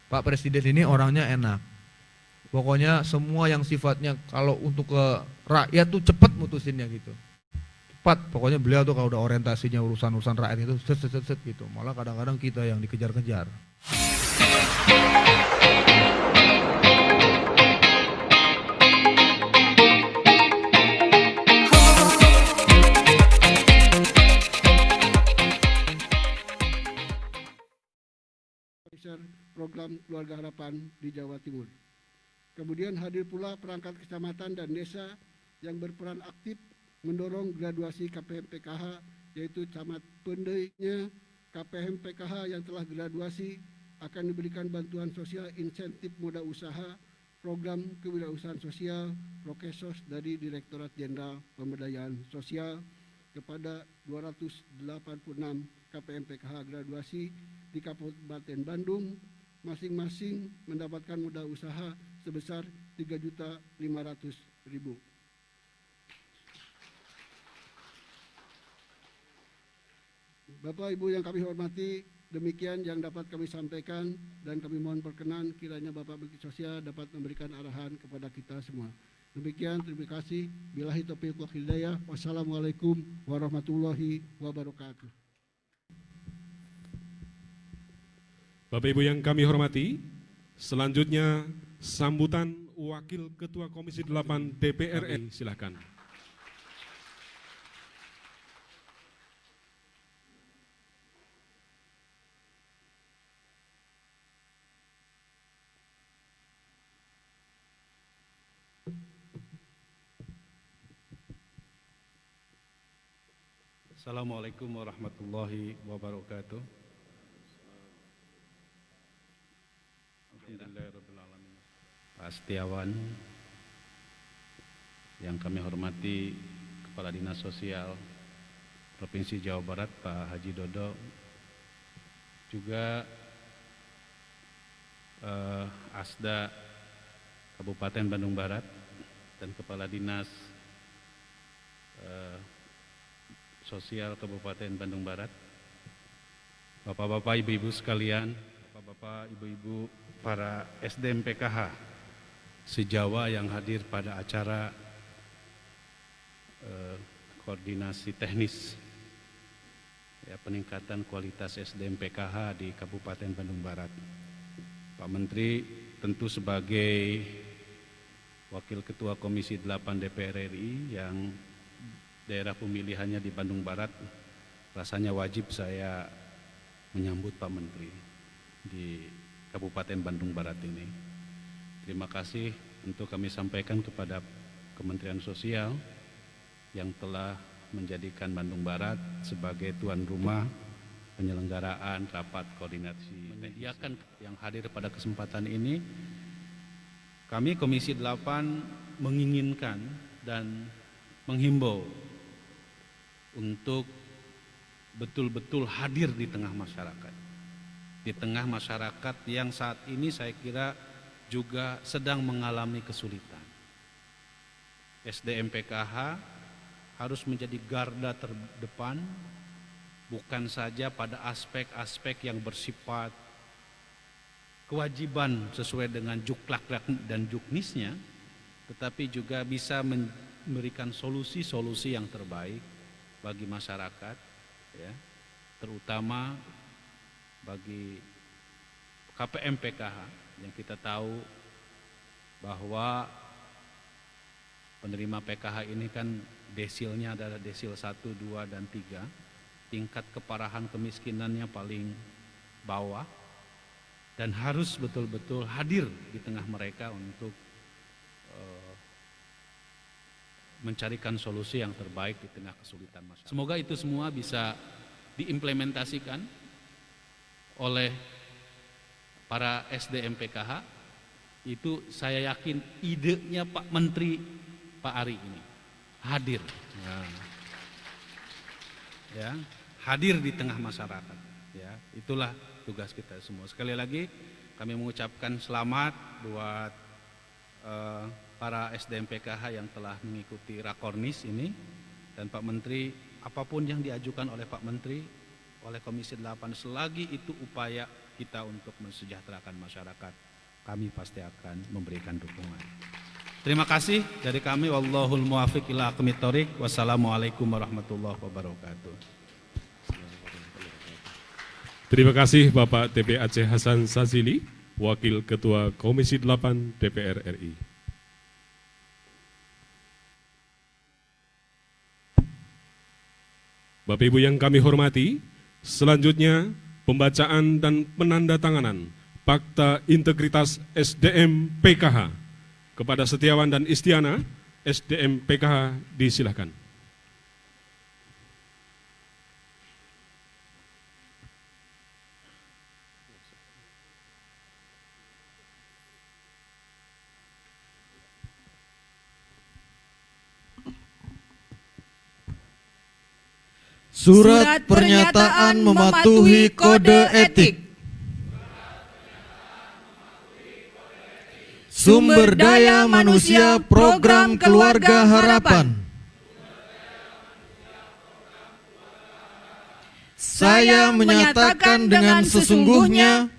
Pak Presiden ini orangnya enak. Pokoknya semua yang sifatnya kalau untuk ke rakyat tuh cepat mutusinnya gitu. Cepat, pokoknya beliau tuh kalau udah orientasinya urusan-urusan rakyat itu set gitu. Malah kadang-kadang kita yang dikejar-kejar. Program Keluarga Harapan di Jawa Timur. Kemudian hadir pula perangkat kecamatan dan desa yang berperan aktif mendorong graduasi KPM PKH, yaitu camat pendainya KPM PKH yang telah graduasi akan diberikan bantuan sosial insentif modal usaha, program kewirausahaan sosial, Prokesos dari Direktorat Jenderal Pemberdayaan Sosial kepada 286 KPM PKH graduasi di Kabupaten Bandung, masing-masing mendapatkan modal usaha sebesar Rp3.500.000. Bapak Ibu yang kami hormati, demikian yang dapat kami sampaikan dan kami mohon perkenan kiranya Bapak Menteri Sosial dapat memberikan arahan kepada kita semua. Demikian, terima kasih. Billahi taufiq wal hidayah. Wassalamualaikum warahmatullahi wabarakatuh. Bapak Ibu yang kami hormati, selanjutnya sambutan Wakil Ketua Komisi 8 DPR RI, silakan. Assalamualaikum warahmatullahi wabarakatuh. Alhamdulillahirrahmanirrahim. Pak Setiawan, yang kami hormati Kepala Dinas Sosial Provinsi Jawa Barat Pak Haji Dodo, juga Asda Kabupaten Bandung Barat dan Kepala Dinas Sosial Kabupaten Bandung Barat, Bapak-bapak, ibu-ibu sekalian, Bapak-bapak, ibu-ibu, para SDM PKH se-Jawa yang hadir pada acara koordinasi teknis peningkatan kualitas SDM PKH di Kabupaten Bandung Barat. Pak Menteri tentu sebagai Wakil Ketua Komisi 8 DPR RI yang daerah pemilihannya di Bandung Barat, rasanya wajib saya menyambut Pak Menteri di Kabupaten Bandung Barat ini. Terima kasih untuk kami sampaikan kepada Kementerian Sosial yang telah menjadikan Bandung Barat sebagai tuan rumah penyelenggaraan rapat koordinasi menyediakan yang hadir pada kesempatan ini. Kami Komisi 8 menginginkan dan menghimbau untuk betul-betul hadir di tengah masyarakat. Di tengah masyarakat yang saat ini saya kira juga sedang mengalami kesulitan. SDM PKH harus menjadi garda terdepan, bukan saja pada aspek-aspek yang bersifat kewajiban sesuai dengan juklak dan juknisnya, tetapi juga bisa memberikan solusi-solusi yang terbaik bagi masyarakat, ya, terutama bagi KPM PKH yang kita tahu bahwa penerima PKH ini kan desilnya adalah desil 1, 2, dan 3, tingkat keparahan kemiskinannya paling bawah, dan harus betul-betul hadir di tengah mereka untuk mencarikan solusi yang terbaik di tengah kesulitan masyarakat. Semoga itu semua bisa diimplementasikan oleh para SDM PKH. Itu saya yakin idenya Pak Menteri Pak Ari ini hadir, ya, hadir di tengah masyarakat. Ya, itulah tugas kita semua. Sekali lagi kami mengucapkan selamat buat para SDM PKH yang telah mengikuti Rakornis ini, dan Pak Menteri, apapun yang diajukan oleh Pak Menteri, oleh Komisi 8, selagi itu upaya kita untuk mensejahterakan masyarakat, kami pasti akan memberikan dukungan. Terima kasih dari kami. Wallahul muwaffiq ila aqwamit thoriq. Wassalamualaikum warahmatullahi wabarakatuh. Terima kasih Bapak TP Aceh Hasan Sazili, Wakil Ketua Komisi 8 DPR RI. Bapak Ibu yang kami hormati, selanjutnya pembacaan dan penandatanganan Fakta Integritas SDM PKH. Kepada Setiawan dan Istiana, SDM PKH disilahkan. Surat pernyataan mematuhi kode etik. Sumber daya manusia program Keluarga Harapan. Saya menyatakan dengan sesungguhnya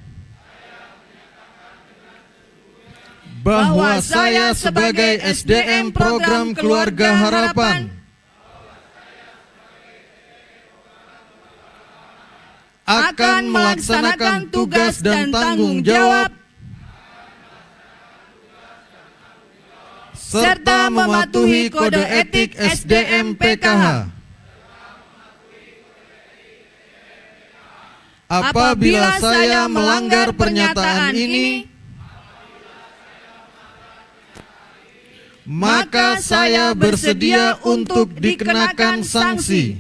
bahwa saya sebagai SDM program Keluarga Harapan akan melaksanakan tugas dan tanggung jawab serta mematuhi kode etik SDM PKH. Apabila saya melanggar pernyataan ini, maka saya bersedia untuk dikenakan sanksi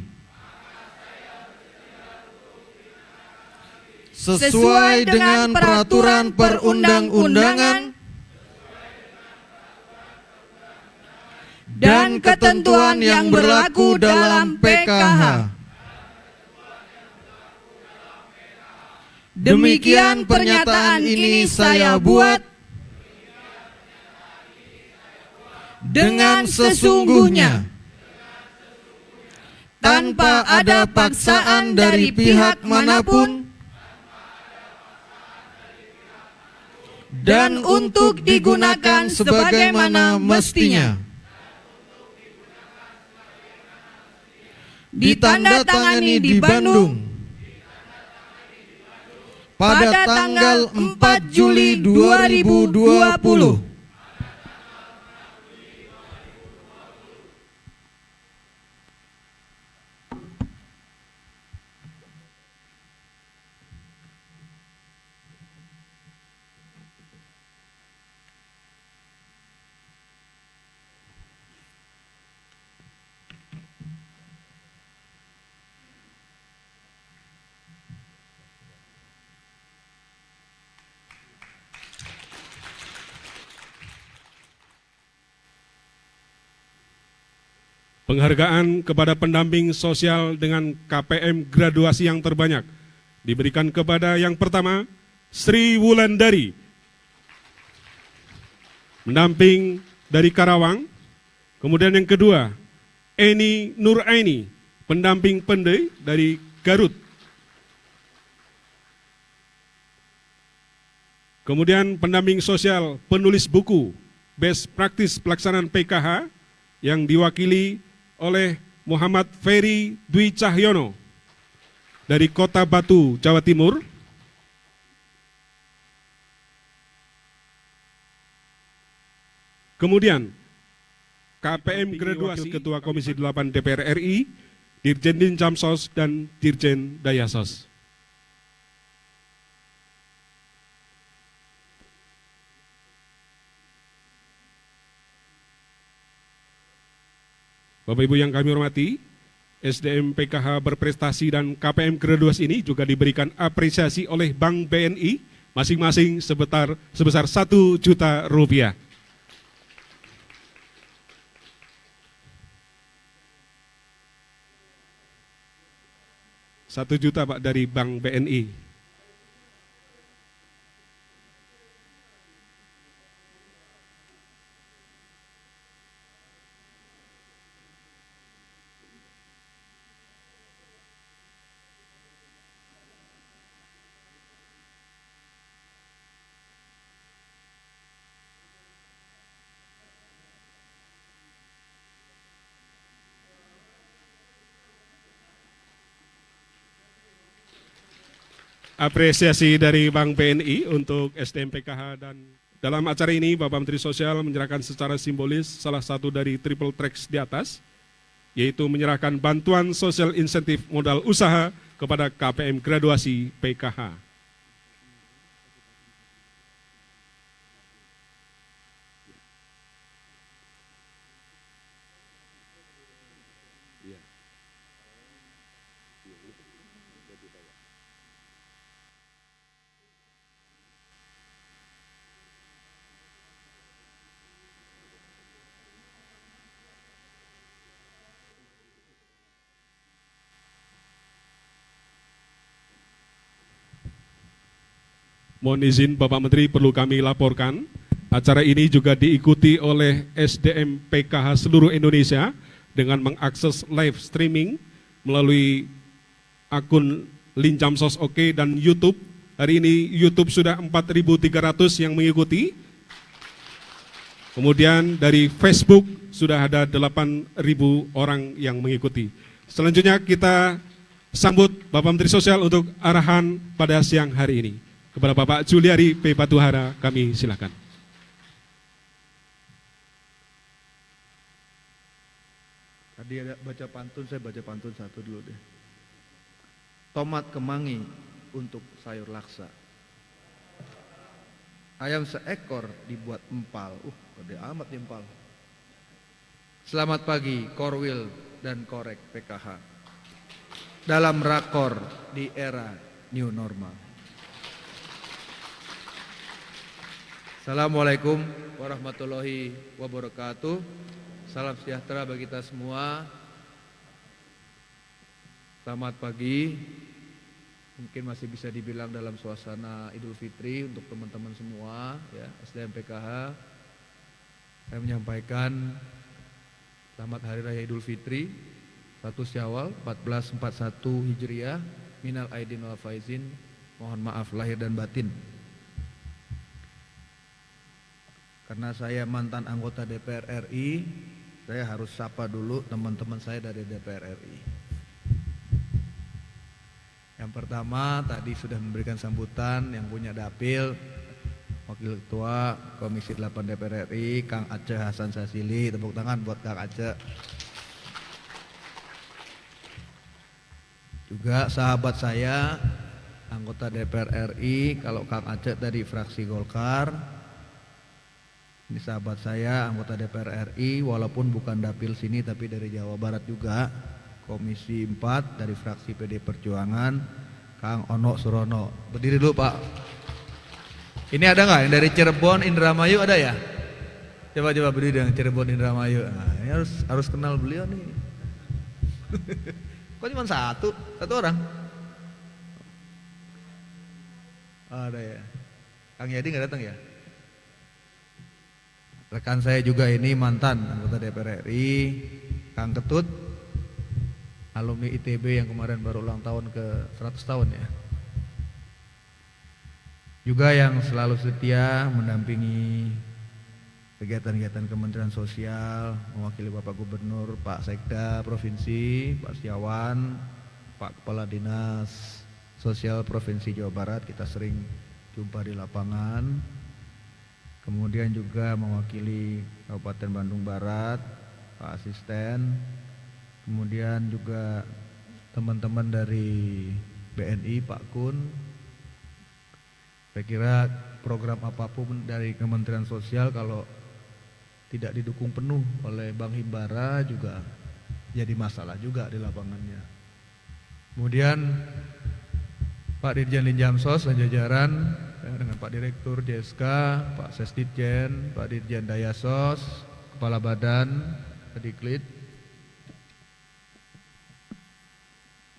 sesuai dengan peraturan perundang-undangan dan ketentuan yang berlaku dalam PKH. Demikian pernyataan ini saya buat dengan sesungguhnya, tanpa ada paksaan dari pihak manapun, dan untuk digunakan sebagaimana mestinya. Ditandatangani di Bandung pada tanggal 4 Juli 2020. Penghargaan kepada pendamping sosial dengan KPM graduasi yang terbanyak diberikan kepada yang pertama, Sri Wulandari, pendamping dari Karawang. Kemudian yang kedua, Eni Nuraini, pendamping Pende dari Garut. Kemudian pendamping sosial penulis buku Best Practice Pelaksanaan PKH yang diwakili oleh Muhammad Ferry Dwi Cahyono dari Kota Batu, Jawa Timur. Kemudian KPM graduasi Ketua Komisi 8 DPR RI, Dirjen Dinjamsos dan Dirjen Dayasos. Bapak Ibu yang kami hormati, SDM PKH berprestasi dan KPM graduasi ini juga diberikan apresiasi oleh Bank BNI masing-masing sebesar 1 juta rupiah. Satu juta Pak dari Bank BNI. apresiasi dari Bank BNI untuk SDM PKH, dan dalam acara ini Bapak Menteri Sosial menyerahkan secara simbolis salah satu dari triple tracks di atas, yaitu menyerahkan bantuan sosial insentif modal usaha kepada KPM graduasi PKH. Mohon izin Bapak Menteri, perlu kami laporkan, acara ini juga diikuti oleh SDM PKH seluruh Indonesia dengan mengakses live streaming melalui akun Linjamsos Oke dan YouTube. Hari ini YouTube sudah 4.300 yang mengikuti. Kemudian dari Facebook sudah ada 8.000 orang yang mengikuti. Selanjutnya kita sambut Bapak Menteri Sosial untuk arahan pada siang hari ini. Kepada Bapak Juliari P. Batuhara, kami silakan. Tadi ada baca pantun, saya baca pantun satu dulu deh. Tomat kemangi untuk sayur laksa. Ayam seekor dibuat empal. Gede amat nih empal. Selamat pagi, Korwil dan Korek PKH. Dalam rakor di era new normal. Assalamualaikum warahmatullahi wabarakatuh. Salam sejahtera bagi kita semua. Selamat pagi. Mungkin masih bisa dibilang dalam suasana Idul Fitri untuk teman-teman semua ya, SDM PKH. Saya menyampaikan selamat Hari Raya Idul Fitri 1 Syawal 1441 Hijriah. Minal aidin wal faizin. Mohon maaf lahir dan batin. Karena saya mantan anggota DPR RI, saya harus sapa dulu teman-teman saya dari DPR RI. Yang pertama tadi sudah memberikan sambutan yang punya dapil, Wakil Ketua Komisi 8 DPR RI, Kang Aceh Hasan Sasili. Tepuk tangan buat Kang Aceh. Juga sahabat saya, anggota DPR RI, kalau Kang Aceh dari fraksi Golkar. Ini sahabat saya, anggota DPR RI, walaupun bukan dapil sini tapi dari Jawa Barat juga, Komisi 4 dari fraksi PD Perjuangan, Kang Ono Surono. Berdiri dulu Pak. Ini ada nggak yang dari Cirebon, Indramayu ada ya? Coba berdiri yang Cirebon, Indramayu. Nah, ini harus kenal beliau nih. Kok cuma satu orang? Ada ya. Kang Yadi nggak datang ya? Rekan saya juga ini mantan anggota DPR RI, Kang Ketut, alumni ITB yang kemarin baru ulang tahun ke 100 tahun ya. Juga yang selalu setia mendampingi kegiatan-kegiatan Kementerian Sosial, mewakili Bapak Gubernur, Pak Sekda Provinsi, Pak Setiawan, Pak Kepala Dinas Sosial Provinsi Jawa Barat, kita sering jumpa di lapangan. Kemudian juga mewakili Kabupaten Bandung Barat, Pak Asisten. Kemudian juga teman-teman dari BNI, Pak Kun. Saya kira program apapun dari Kementerian Sosial kalau tidak didukung penuh oleh Bank Himbara juga jadi masalah juga di lapangannya. Kemudian Pak Dirjen Linjamsos dan jajaran dengan Pak Direktur JSK, Pak Sesditjen, Pak Dirjen Dayasos, Kepala Badan, Kediklit,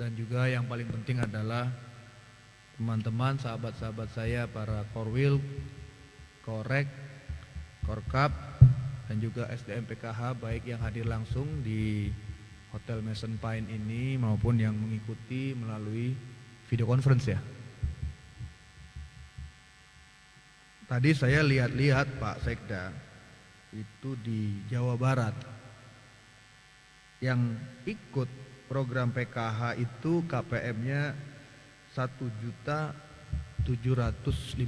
dan juga yang paling penting adalah teman-teman, sahabat-sahabat saya, para Korwil, Korek, Korkap, dan juga SDM PKH, baik yang hadir langsung di Hotel Mason Pine ini maupun yang mengikuti melalui video conference ya. Tadi saya lihat-lihat Pak Sekda itu di Jawa Barat yang ikut program PKH itu KPM-nya 1.000.000 750.000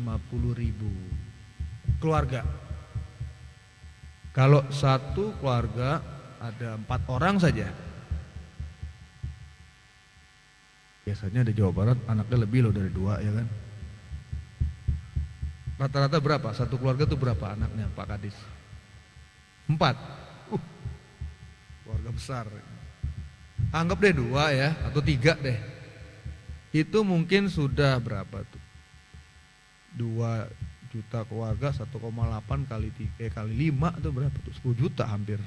keluarga. Kalau satu keluarga ada 4 orang saja, biasanya di Jawa Barat anaknya lebih loh dari 2 ya kan. Rata-rata berapa? Satu keluarga tuh berapa anaknya Pak Kadis? 4. Keluarga besar. Anggap deh 2 ya, atau 3 deh. Itu mungkin sudah berapa tuh? 2 juta keluarga, 1,8 kali 5 itu berapa tuh? 10 juta hampir.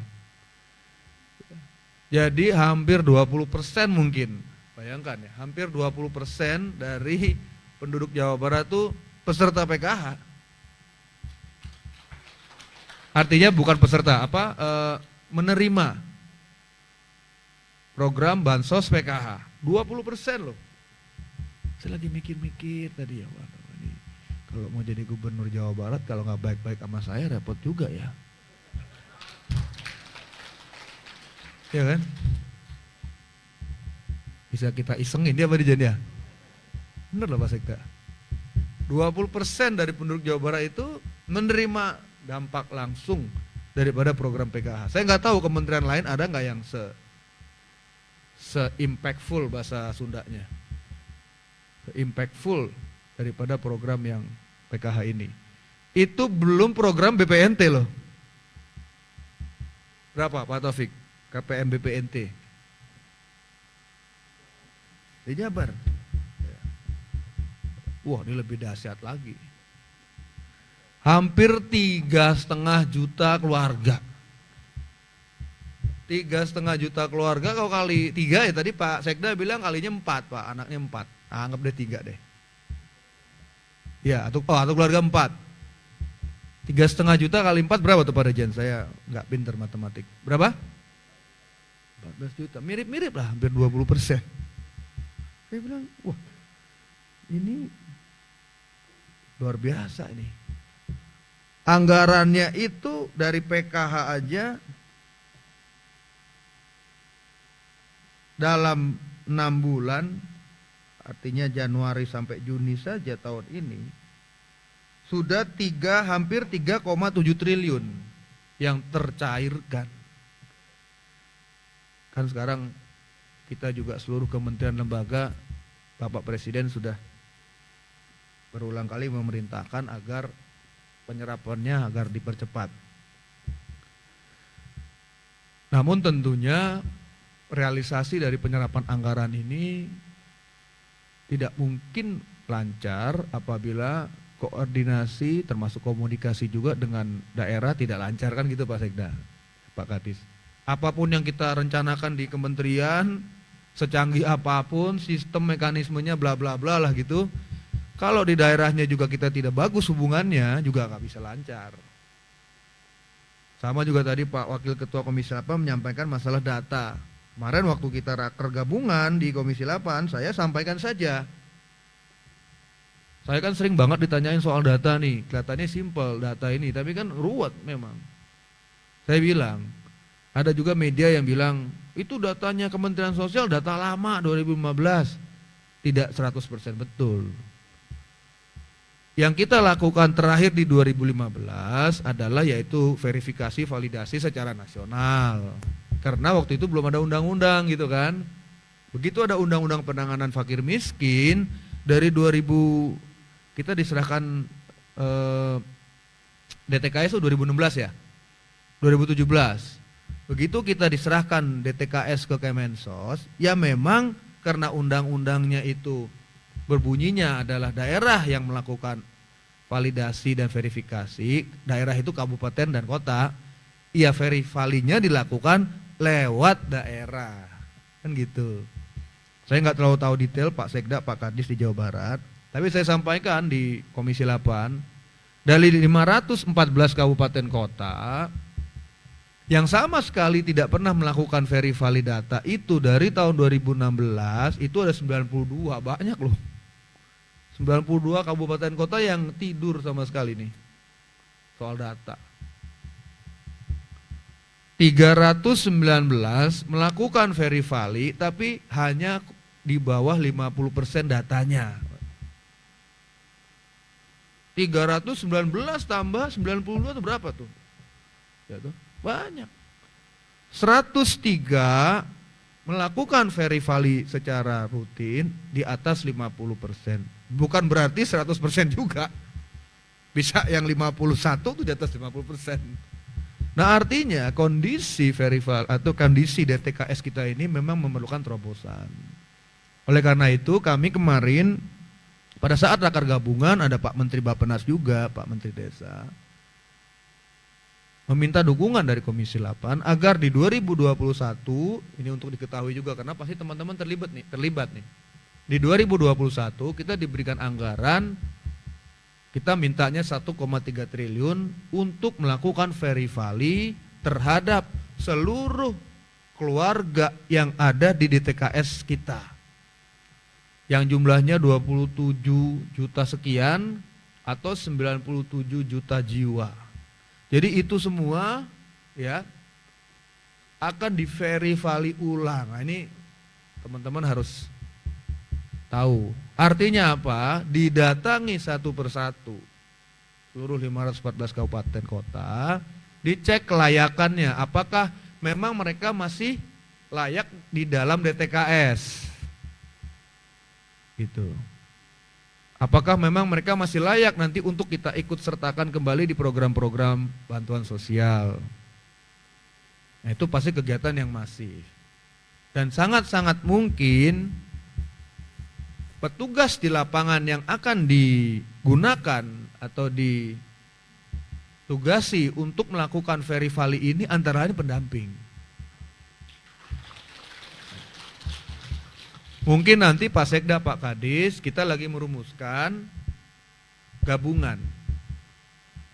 Jadi hampir 20% mungkin. Bayangkan ya, hampir 20% dari penduduk Jawa Barat tuh peserta PKH. Artinya bukan peserta, menerima program Bansos PKH. 20% loh. Saya lagi mikir-mikir tadi ya, wah ini kalau mau jadi gubernur Jawa Barat kalau nggak baik-baik sama saya repot juga ya. Ya kan? Bisa kita isengin dia apa di ya? Bener loh Pak Sekda. 20% dari penduduk Jawa Barat itu menerima dampak langsung daripada program PKH. Saya nggak tahu kementerian lain ada nggak yang se-impactful bahasa Sundanya. Se-impactful daripada program yang PKH ini. Itu belum program BPNT loh. Berapa Pak Taufik? KPM BPNT. Di Jabar. Wah, ini lebih dahsyat lagi. Hampir 3,5 juta keluarga. 3,5 juta keluarga kalau kali 3 ya tadi Pak Sekda bilang kalinya 4 Pak, anaknya 4. Anggap deh 3 deh. Ya, atau keluarga 4. 3,5 juta kali 4 berapa tuh Pak Rejan? Saya nggak pinter matematik. Berapa? 14 juta. Mirip-mirip lah, hampir 20%. Saya bilang, wah ini luar biasa ini. Anggarannya itu dari PKH aja dalam 6 bulan, artinya Januari sampai Juni saja tahun ini, sudah hampir 3,7 triliun yang tercairkan. Kan sekarang kita juga seluruh kementerian lembaga, Bapak Presiden sudah berulang kali memerintahkan agar penyerapannya agar dipercepat. Namun tentunya realisasi dari penyerapan anggaran ini tidak mungkin lancar apabila koordinasi termasuk komunikasi juga dengan daerah tidak lancar kan gitu Pak Sekda, Pak Kadis. Apapun yang kita rencanakan di kementerian, secanggih apapun, sistem mekanismenya bla bla bla lah gitu. Kalau di daerahnya juga kita tidak bagus hubungannya, juga nggak bisa lancar. Sama juga tadi Pak Wakil Ketua Komisi 8 menyampaikan masalah data. Kemarin waktu kita raker gabungan di Komisi 8, saya sampaikan saja. Saya kan sering banget ditanyain soal data nih, kelihatannya simpel data ini, tapi kan ruwet memang. Saya bilang, ada juga media yang bilang, itu datanya Kementerian Sosial data lama 2015. Tidak 100% betul. Yang kita lakukan terakhir di 2015 adalah yaitu verifikasi validasi secara nasional. Karena waktu itu belum ada undang-undang gitu kan. Begitu ada undang-undang penanganan fakir miskin, dari 2000 kita diserahkan DTKS itu 2016 ya, 2017. Begitu kita diserahkan DTKS ke Kemensos, ya memang karena undang-undangnya itu berbunyinya adalah daerah yang melakukan validasi dan verifikasi, daerah itu kabupaten dan kota, ya verifalinya dilakukan lewat daerah, kan gitu. Saya nggak terlalu tahu detail Pak Sekda, Pak Kadis di Jawa Barat, tapi saya sampaikan di Komisi 8, dari 514 kabupaten kota, yang sama sekali tidak pernah melakukan verifali data itu dari tahun 2016, itu ada 92, banyak loh. 92 kabupaten kota yang tidur sama sekali nih soal data. 319 melakukan verifali tapi hanya di bawah 50% datanya. 319 tambah 92 itu berapa tuh? Ya tuh, banyak. 103 melakukan verifali secara rutin di atas 50%. Bukan berarti 100% juga. Bisa yang 51 tuh di atas 50%. Nah, artinya kondisi verifal atau kondisi DTKS kita ini memang memerlukan terobosan. Oleh karena itu kami kemarin pada saat raker gabungan ada Pak Menteri Bappenas juga, Pak Menteri Desa, meminta dukungan dari Komisi 8 agar di 2021, ini untuk diketahui juga karena pasti teman-teman terlibat nih. Di 2021 kita diberikan anggaran, kita mintanya 1,3 triliun untuk melakukan verifali terhadap seluruh keluarga yang ada di DTKS kita. Yang jumlahnya 27 juta sekian atau 97 juta jiwa. Jadi itu semua ya akan diverifali ulang. Nah, ini teman-teman harus tahu. Artinya apa? Didatangi satu persatu seluruh 514 kabupaten kota, dicek kelayakannya, apakah memang mereka masih layak di dalam DTKS. Gitu. Apakah memang mereka masih layak nanti untuk kita ikut sertakan kembali di program-program bantuan sosial. Nah, itu pasti kegiatan yang masif. Dan sangat-sangat mungkin petugas di lapangan yang akan digunakan atau ditugasi untuk melakukan verifali ini antara lain pendamping. Mungkin nanti Pak Sekda, Pak Kadis, kita lagi merumuskan gabungan.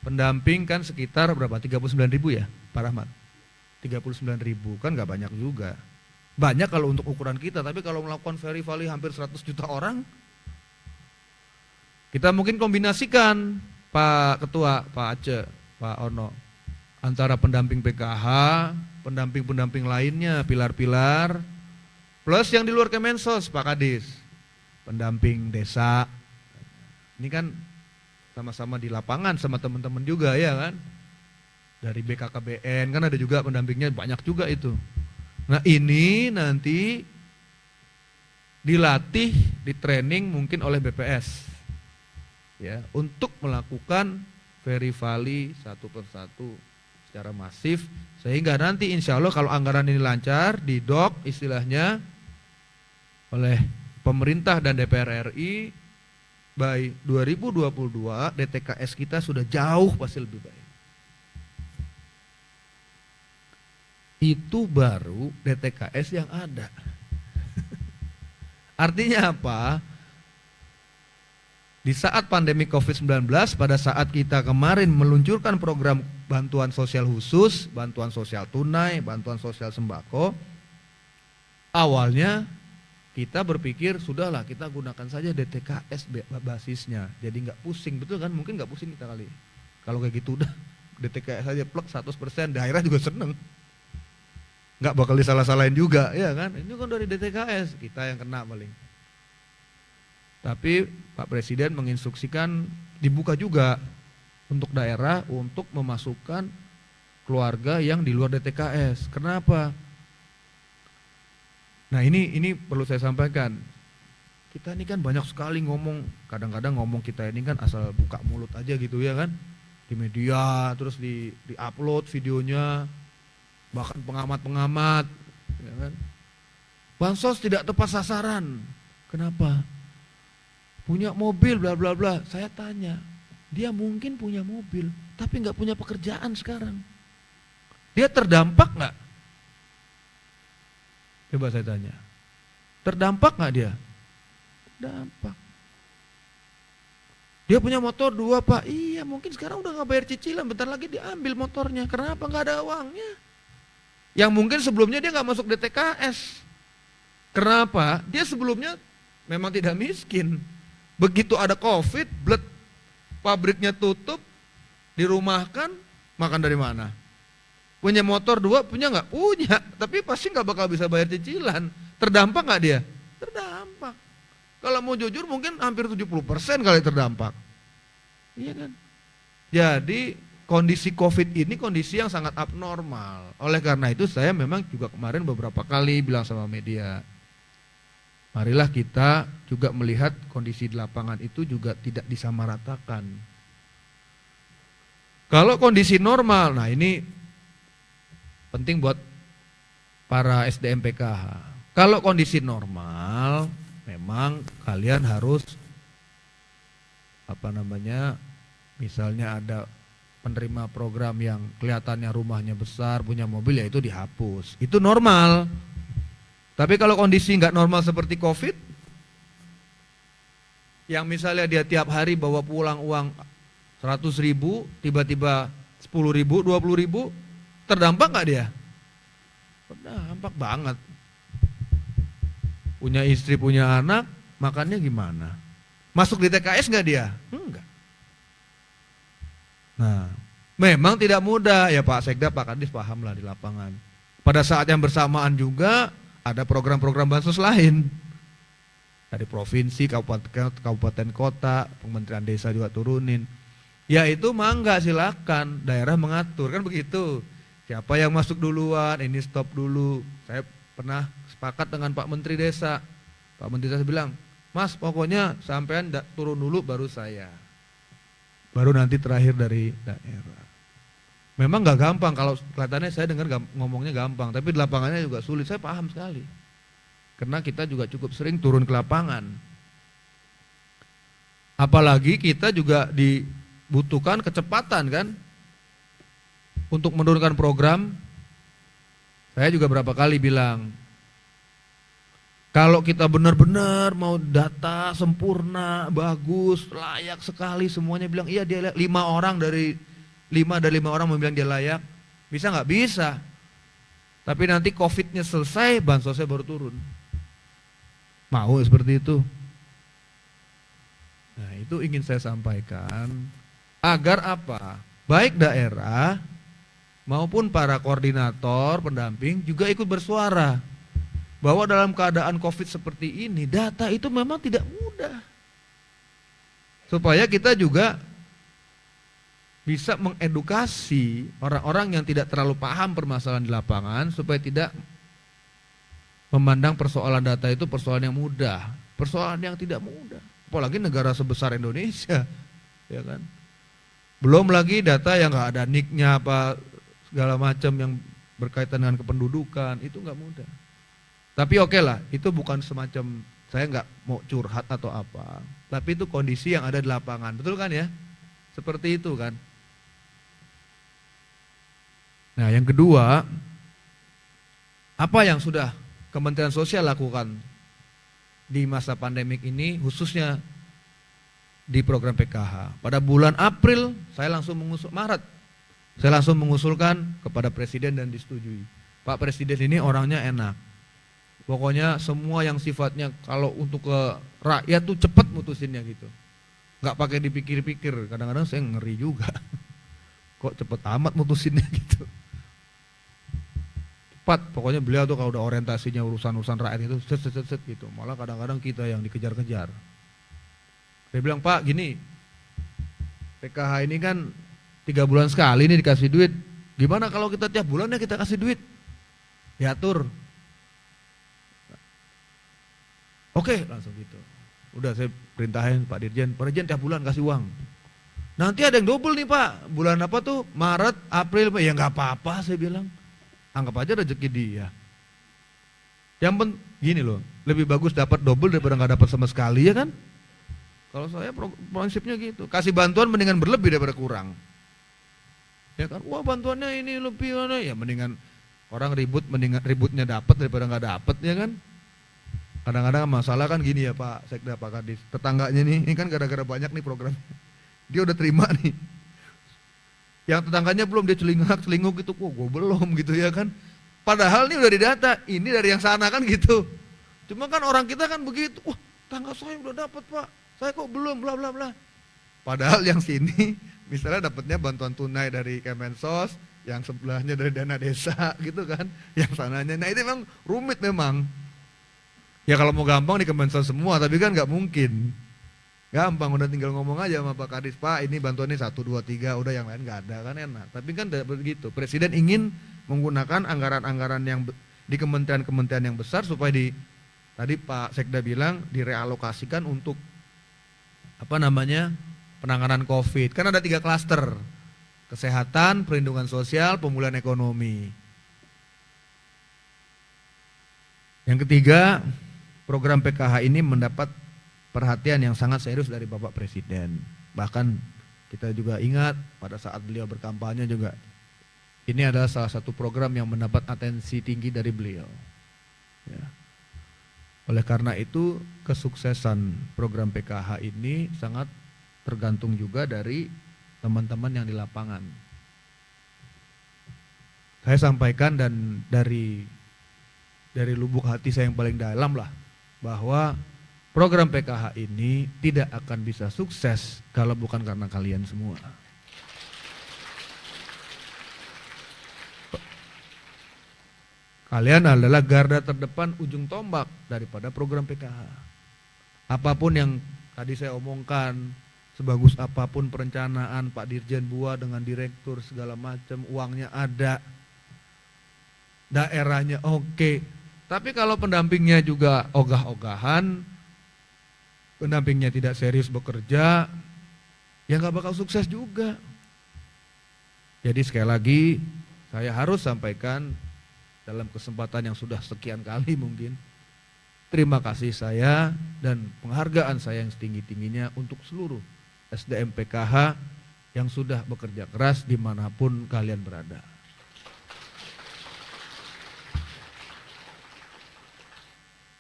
Pendamping kan sekitar berapa? 39.000 ya Pak Rahmat? 39.000 kan gak banyak juga. Banyak kalau untuk ukuran kita, tapi kalau melakukan verifali hampir 100 juta orang, kita mungkin kombinasikan Pak Ketua, Pak Aceh, Pak Ono, antara pendamping PKH, pendamping-pendamping lainnya, pilar-pilar, plus yang di luar Kemensos, Pak Kadis, pendamping desa. Ini kan sama-sama di lapangan sama teman-teman juga ya kan. Dari BKKBN kan ada juga pendampingnya, banyak juga itu. Nah ini nanti dilatih, ditraining mungkin oleh BPS ya untuk melakukan verifali satu persatu secara masif, sehingga nanti insya Allah kalau anggaran ini lancar didok istilahnya oleh pemerintah dan DPR RI, by 2022 DTKS kita sudah jauh pasti lebih baik. Itu baru DTKS yang ada. Artinya apa? Di saat pandemi COVID-19, pada saat kita kemarin meluncurkan program bantuan sosial khusus, bantuan sosial tunai, bantuan sosial sembako, awalnya kita berpikir sudahlah kita gunakan saja DTKS basisnya, jadi nggak pusing, betul kan? Mungkin nggak pusing kita kali. Kalau kayak gitu udah DTKS saja plek 100%, daerah juga seneng. Nggak bakal disalah-salahin juga, ya kan? Ini kan dari DTKS, kita yang kena paling. Tapi Pak Presiden menginstruksikan dibuka juga untuk daerah untuk memasukkan keluarga yang di luar DTKS. Kenapa? Nah ini perlu saya sampaikan. Kita ini kan banyak sekali ngomong, kadang-kadang ngomong kita ini kan asal buka mulut aja gitu ya kan? Di media, terus di-upload videonya, bahkan pengamat-pengamat, ya kan? Bansos tidak tepat sasaran. Kenapa? Punya mobil bla bla bla. Saya tanya, dia mungkin punya mobil, tapi nggak punya pekerjaan sekarang. Dia terdampak nggak? Coba saya tanya, terdampak nggak dia? Dampak. Dia punya motor 2 Pak, iya mungkin sekarang udah nggak bayar cicilan, bentar lagi diambil motornya. Kenapa? Nggak ada uangnya. Yang mungkin sebelumnya dia nggak masuk DTKS. Kenapa? Dia sebelumnya memang tidak miskin. Begitu ada COVID, bled, pabriknya tutup, dirumahkan, makan dari mana? Punya motor 2, punya nggak? Punya, tapi pasti nggak bakal bisa bayar cicilan. Terdampak nggak dia? Terdampak. Kalau mau jujur mungkin hampir 70% kali terdampak. Iya kan? Jadi kondisi COVID ini kondisi yang sangat abnormal. Oleh karena itu saya memang juga kemarin beberapa kali bilang sama media, marilah kita juga melihat kondisi di lapangan itu juga tidak disamaratakan. Kalau kondisi normal, nah ini penting buat para SDM PKH. Kalau kondisi normal, memang kalian harus misalnya ada penerima program yang kelihatannya rumahnya besar, punya mobil, ya itu dihapus. Itu normal. Tapi kalau kondisi nggak normal seperti COVID, yang misalnya dia tiap hari bawa pulang uang 100.000, tiba-tiba 10.000, 20.000, terdampak nggak dia? Terdampak banget. Punya istri, punya anak, makannya gimana? Masuk di TKS nggak dia? Enggak. Nah, memang tidak mudah ya Pak Sekda, Pak Kadis paham lah di lapangan. Pada saat yang bersamaan juga ada program-program bansos lain. Dari provinsi, kabupaten kota, Kementerian Desa juga turunin. Ya itu mangga, silakan, daerah mengatur, kan begitu. Siapa yang masuk duluan, ini stop dulu. Saya pernah sepakat dengan Pak Menteri Desa. Pak Menteri Desa bilang, Mas pokoknya sampean turun dulu baru saya. Baru nanti terakhir dari daerah. Memang gak gampang, kalau kelihatannya saya dengar ngomongnya gampang, tapi di lapangannya juga sulit, saya paham sekali. Karena kita juga cukup sering turun ke lapangan. Apalagi kita juga dibutuhkan kecepatan kan, untuk menurunkan program. Saya juga berapa kali bilang, kalau kita benar-benar mau data sempurna, bagus, layak sekali, semuanya bilang iya dia layak, 5 orang mau bilang dia layak, bisa nggak? Bisa. Tapi nanti COVID-nya selesai, bansosnya baru turun. Mau seperti itu? Nah itu ingin saya sampaikan, agar apa? Baik daerah maupun para koordinator, pendamping juga ikut bersuara. Bahwa dalam keadaan COVID seperti ini, data itu memang tidak mudah. Supaya kita juga bisa mengedukasi orang-orang yang tidak terlalu paham permasalahan di lapangan, supaya tidak memandang persoalan data itu persoalan yang mudah, persoalan yang tidak mudah. Apalagi negara sebesar Indonesia, ya kan. Belum lagi data yang nggak ada nicknya apa segala macam yang berkaitan dengan kependudukan, itu nggak mudah. Tapi oke lah, itu bukan semacam saya nggak mau curhat atau apa, tapi itu kondisi yang ada di lapangan, betul kan ya? Seperti itu kan. Nah yang kedua, apa yang sudah Kementerian Sosial lakukan di masa pandemik ini, khususnya di program PKH. Pada bulan April saya langsung mengusulkan kepada Presiden dan disetujui. Pak Presiden ini orangnya enak. Pokoknya semua yang sifatnya kalau untuk ke rakyat tuh cepat mutusinnya gitu. Nggak pakai dipikir-pikir, kadang-kadang saya ngeri juga. Kok cepet amat mutusinnya gitu. Cepat, pokoknya beliau tuh kalau udah orientasinya urusan-urusan rakyat itu set gitu. Malah kadang-kadang kita yang dikejar-kejar. Dia bilang, Pak gini, PKH ini kan 3 bulan sekali nih dikasih duit. Gimana kalau kita tiap bulannya kita kasih duit? Diatur. Oke, langsung gitu. Udah saya perintahin Pak Dirjen tiap bulan kasih uang. Nanti ada yang double nih Pak, bulan apa tuh? Maret, April, ya nggak apa-apa saya bilang. Anggap aja rezeki dia. Yang gini loh, lebih bagus dapat double daripada nggak dapat sama sekali ya kan? Kalau saya prinsipnya gitu, kasih bantuan mendingan berlebih daripada kurang. Ya kan, wah bantuannya ini lebih, ya mendingan orang ribut, mendingan ributnya dapat daripada nggak dapat ya kan? Kadang-kadang masalah kan gini ya Pak Sekda, Pak Kadis, tetangganya nih, ini kan gara-gara banyak nih program, dia udah terima nih. Yang tetangganya belum, dia celinguk gitu, kok gue belum gitu ya kan. Padahal ini udah didata, ini dari yang sana kan gitu. Cuma kan orang kita kan begitu, wah tangga saya udah dapat Pak, saya kok belum, bla bla bla. Padahal yang sini misalnya dapatnya bantuan tunai dari Kemensos, yang sebelahnya dari dana desa gitu kan, yang sananya. Nah itu memang rumit memang. Ya kalau mau gampang di Kemensos semua, tapi kan nggak mungkin. Gampang, udah tinggal ngomong aja sama Pak Kadis, Pak ini bantuannya 1, 2, 3, udah yang lain nggak ada, kan enak. Tapi kan tidak begitu. Presiden ingin menggunakan anggaran-anggaran yang di kementerian-kementerian yang besar supaya tadi Pak Sekda bilang direalokasikan untuk penanganan COVID. Kan ada 3 klaster, kesehatan, perlindungan sosial, pemulihan ekonomi. Yang ketiga, program PKH ini mendapat perhatian yang sangat serius dari Bapak Presiden. Bahkan kita juga ingat pada saat beliau berkampanye juga, ini adalah salah satu program yang mendapat atensi tinggi dari beliau. Ya. Oleh karena itu, kesuksesan program PKH ini sangat tergantung juga dari teman-teman yang di lapangan. Saya sampaikan dan dari lubuk hati saya yang paling dalam lah, bahwa program PKH ini tidak akan bisa sukses kalau bukan karena kalian semua. Kalian adalah garda terdepan, ujung tombak daripada program PKH. Apapun yang tadi saya omongkan, sebagus apapun perencanaan Pak Dirjen Bua dengan direktur segala macam, uangnya ada, daerahnya oke. Tapi kalau pendampingnya juga ogah-ogahan, pendampingnya tidak serius bekerja, ya nggak bakal sukses juga. Jadi sekali lagi saya harus sampaikan dalam kesempatan yang sudah sekian kali mungkin, terima kasih saya dan penghargaan saya yang setinggi-tingginya untuk seluruh SDM PKH yang sudah bekerja keras dimanapun kalian berada.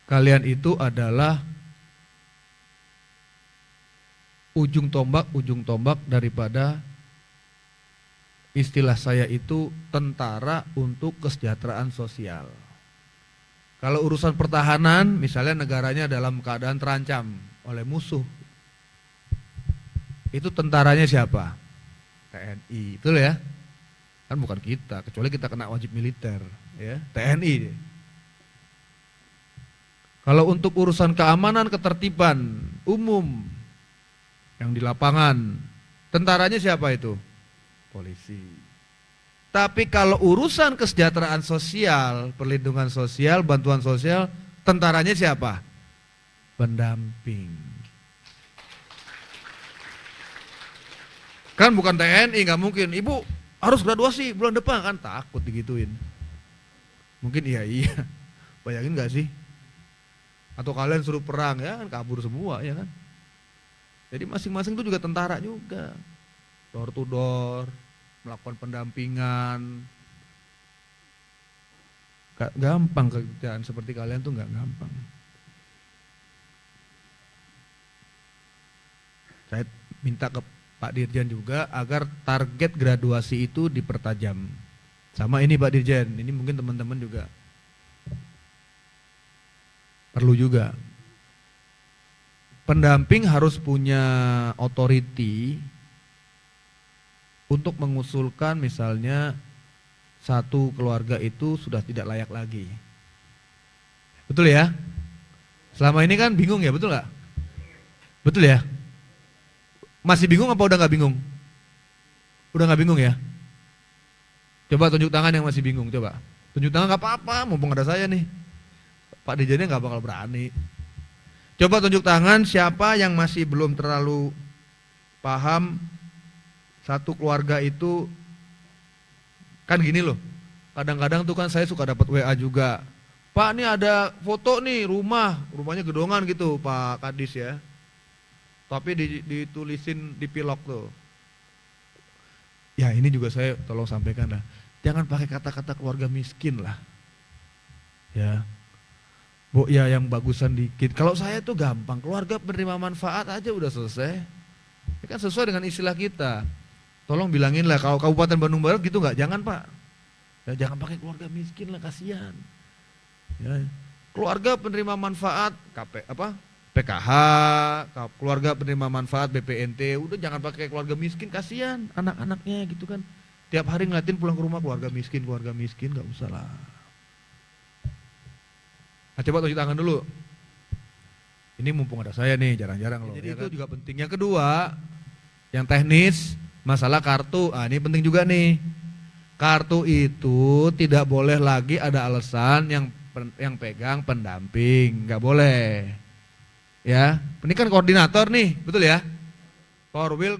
Kalian itu adalah ujung tombak daripada istilah saya itu tentara untuk kesejahteraan sosial. Kalau urusan pertahanan, misalnya negaranya dalam keadaan terancam oleh musuh, itu tentaranya siapa? TNI, betul ya? Kan bukan kita, kecuali kita kena wajib militer, ya TNI. Kalau untuk urusan keamanan, ketertiban umum yang di lapangan, tentaranya siapa itu? Polisi. Tapi kalau urusan kesejahteraan sosial, perlindungan sosial, bantuan sosial, tentaranya siapa? Pendamping. Kan bukan TNI, nggak mungkin. Ibu harus graduasi bulan depan, kan takut digituin. Mungkin iya, bayangin nggak sih? Atau kalian suruh perang, ya kan kabur semua, ya kan? Jadi masing-masing itu juga tentara juga. Door to door, melakukan pendampingan. Gak gampang kerjaan seperti kalian tuh gak gampang. Saya minta ke Pak Dirjen juga agar target graduasi itu dipertajam. Sama ini Pak Dirjen, ini mungkin teman-teman juga perlu juga. Pendamping harus punya authority untuk mengusulkan misalnya satu keluarga itu sudah tidak layak lagi. Betul ya? Selama ini kan bingung ya, betul gak? Betul ya? Masih bingung apa udah gak bingung? Udah gak bingung ya? Coba tunjuk tangan yang masih bingung, coba. Tunjuk tangan gak apa-apa, mumpung ada saya nih. Pak Dirjennya gak bakal berani. Coba tunjuk tangan siapa yang masih belum terlalu paham satu keluarga itu. Kan gini loh, kadang-kadang tuh kan saya suka dapat WA juga. Pak, ini ada foto nih rumahnya gedongan gitu Pak Kadis ya. Tapi ditulisin di pilok tuh. Ya ini juga saya tolong sampaikan lah. Jangan pakai kata-kata keluarga miskin lah. Ya. Bu, ya yang bagusan dikit. Kalau saya tuh gampang, keluarga penerima manfaat aja udah selesai. Ya kan sesuai dengan istilah kita. Tolong bilangin lah, kalau Kabupaten Bandung Barat gitu nggak? Jangan Pak. Ya, jangan pakai keluarga miskin lah, kasihan. Ya. Keluarga penerima manfaat PKH, keluarga penerima manfaat BPNT, udah jangan pakai keluarga miskin, kasihan anak-anaknya gitu kan. Tiap hari ngeliatin pulang ke rumah keluarga miskin, nggak usah lah. Nah, coba tunjuk tangan dulu. Ini mumpung ada saya nih, jarang-jarang loh. Jadi itu juga penting. Yang kedua, yang teknis, masalah kartu. Ah, ini penting juga nih. Kartu itu tidak boleh lagi ada alasan yang pegang pendamping, nggak boleh. Ya, ini kan koordinator nih, betul ya? Korwil